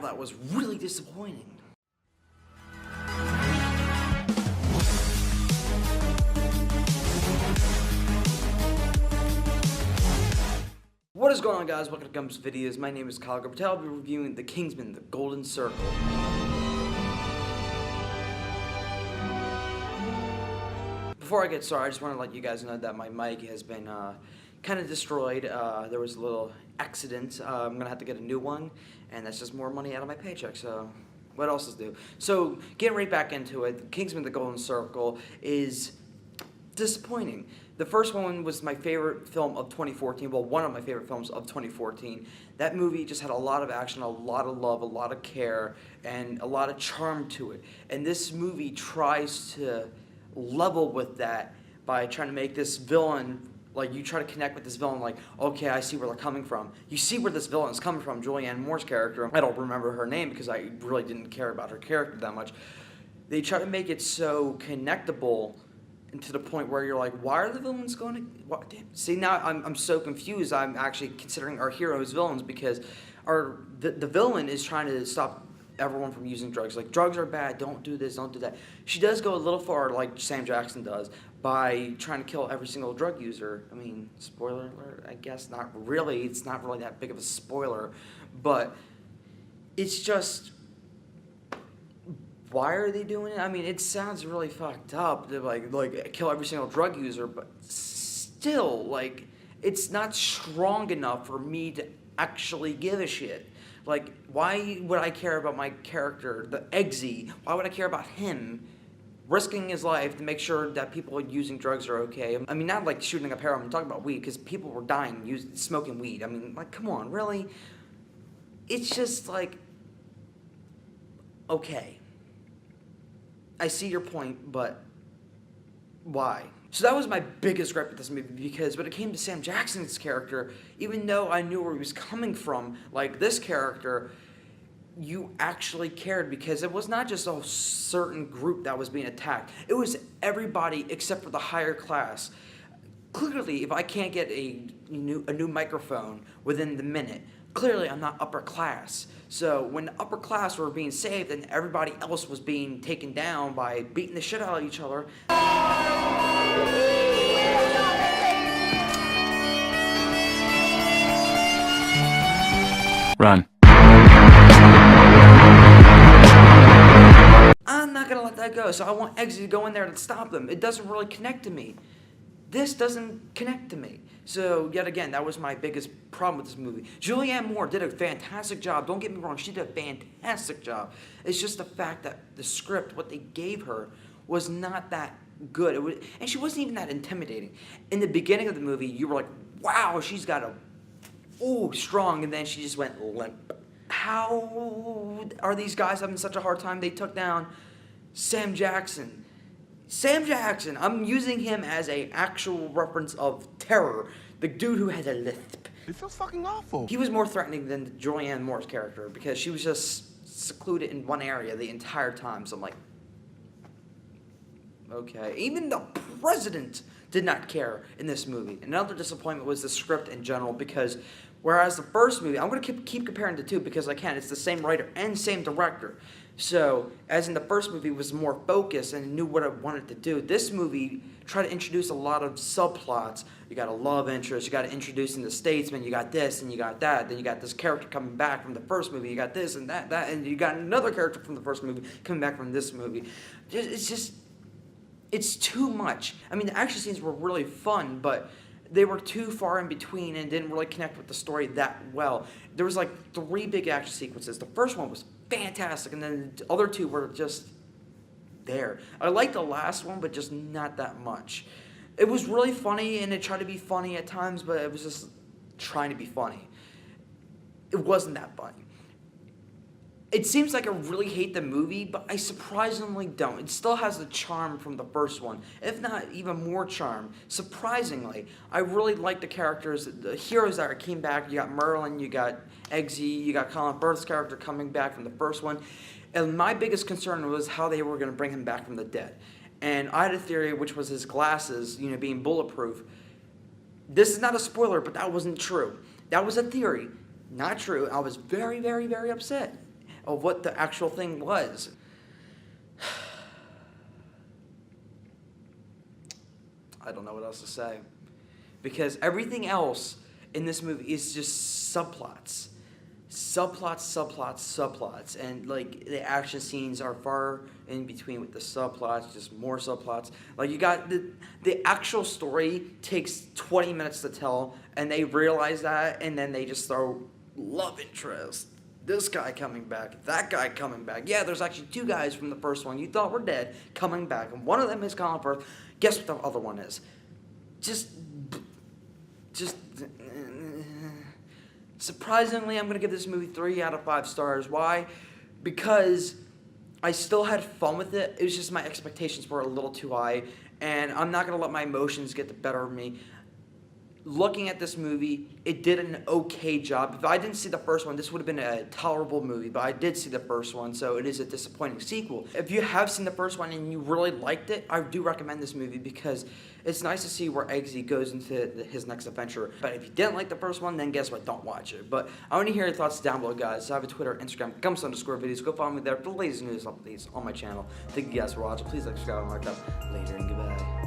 wow, that was really disappointing. What is going on, guys? Welcome to Gump's Videos. My name is Kyle Patel. I'll be reviewing The Kingsmen, The Golden Circle. Before I get started, I just want to let you guys know that my mic has been kind of destroyed. There was a little accident. I'm going to have to get a new one, and that's just more money out of my paycheck, so what else is new? So, getting right back into it, Kingsmen, The Golden Circle is disappointing. The first one was my favorite film of 2014, well, one of my favorite films of 2014. That movie just had a lot of action, a lot of love, a lot of care, and a lot of charm to it. And this movie tries to level with that by trying to make this villain, like, you try to connect with this villain, like, okay, I see where they're coming from. You see where this villain is coming from, Julianne Moore's character. I don't remember her name because I really didn't care about her character that much. They try to make it so connectable, and to the point where you're like, why are the villains going to... What? See, now I'm so confused. I'm actually considering our heroes villains because the villain is trying to stop everyone from using drugs. Like, drugs are bad, don't do this, don't do that. She does go a little far, like Sam Jackson does, by trying to kill every single drug user. I mean, spoiler alert, I guess not really. It's not really that big of a spoiler, but it's just... Why are they doing it? I mean, it sounds really fucked up to like kill every single drug user, but still, like, it's not strong enough for me to actually give a shit. Like, why would I care about my character, the Eggsy? Why would I care about him risking his life to make sure that people using drugs are okay? I mean, not like shooting up heroin. I'm talking about weed, because people were dying smoking weed. I mean, like, come on, really? It's just like, okay. I see your point, but why? So that was my biggest gripe with this movie, because when it came to Sam Jackson's character, even though I knew where he was coming from, like this character, you actually cared, because it was not just a certain group that was being attacked. It was everybody except for the higher class. Clearly, if I can't get a new microphone within the minute, clearly I'm not upper class. So when the upper class were being saved and everybody else was being taken down by beating the shit out of each other, run. I'm not gonna let that go. So I want Eggsy to go in there to stop them. It doesn't really connect to me. This doesn't connect to me. So, yet again, that was my biggest problem with this movie. Julianne Moore did a fantastic job. Don't get me wrong, she did a fantastic job. It's just the fact that the script, what they gave her, was not that good. And she wasn't even that intimidating. In the beginning of the movie, you were like, wow, she's got strong, and then she just went limp. How are these guys having such a hard time? They took down Sam Jackson. Sam Jackson, I'm using him as an actual reference of terror. The dude who has a lisp. It feels fucking awful. He was more threatening than Julianne Moore's character, because she was just secluded in one area the entire time. So I'm like, okay. Even the president did not care in this movie. Another disappointment was the script in general, because whereas the first movie, I'm going to keep comparing the two because I can. It's the same writer and same director. So, as in the first movie was more focused and knew what it wanted to do, this movie tried to introduce a lot of subplots. You got a love interest, you got to introduce in the statesman, you got this and you got that, then you got this character coming back from the first movie, you got this and that, and you got another character from the first movie coming back from this movie. It's too much. I mean, the action scenes were really fun, but they were too far in between and didn't really connect with the story that well. There was like 3 big action sequences. The first one was fantastic, and then the other 2 were just there. I liked the last one, but just not that much. It was really funny, and it tried to be funny at times, but it was just trying to be funny. It wasn't that funny. It seems like I really hate the movie, but I surprisingly don't. It still has the charm from the first one, if not even more charm. Surprisingly, I really like the characters, the heroes that came back. You got Merlin, you got Eggsy, you got Colin Firth's character coming back from the first one. And my biggest concern was how they were going to bring him back from the dead. And I had a theory, which was his glasses, being bulletproof. This is not a spoiler, but that wasn't true. That was a theory, not true. I was very, very, very upset. of what the actual thing was. I don't know what else to say. Because everything else in this movie is just subplots. Subplots. And, like, the action scenes are far in between with the subplots, just more subplots. Like, you got the actual story takes 20 minutes to tell, and they realize that, and then they just throw love interest. This guy coming back, that guy coming back. Yeah, there's actually 2 guys from the first one you thought were dead coming back, and one of them is Colin Firth. Guess what the other one is? Just surprisingly, I'm going to give this movie 3 out of 5 stars. Why? Because I still had fun with it. It was just my expectations were a little too high, and I'm not going to let my emotions get the better of me. Looking at this movie, it did an okay job. If I didn't see the first one, this would have been a tolerable movie, but I did see the first one, so it is a disappointing sequel. If you have seen the first one and you really liked it, I do recommend this movie because it's nice to see where Eggsy goes into his next adventure. But if you didn't like the first one, then guess what? Don't watch it. But I want to hear your thoughts down below, guys. I have a Twitter, Instagram, _videos. Go follow me there for the latest news updates on my channel. Thank you guys for watching. Please like, subscribe, and mark up. Later, and goodbye.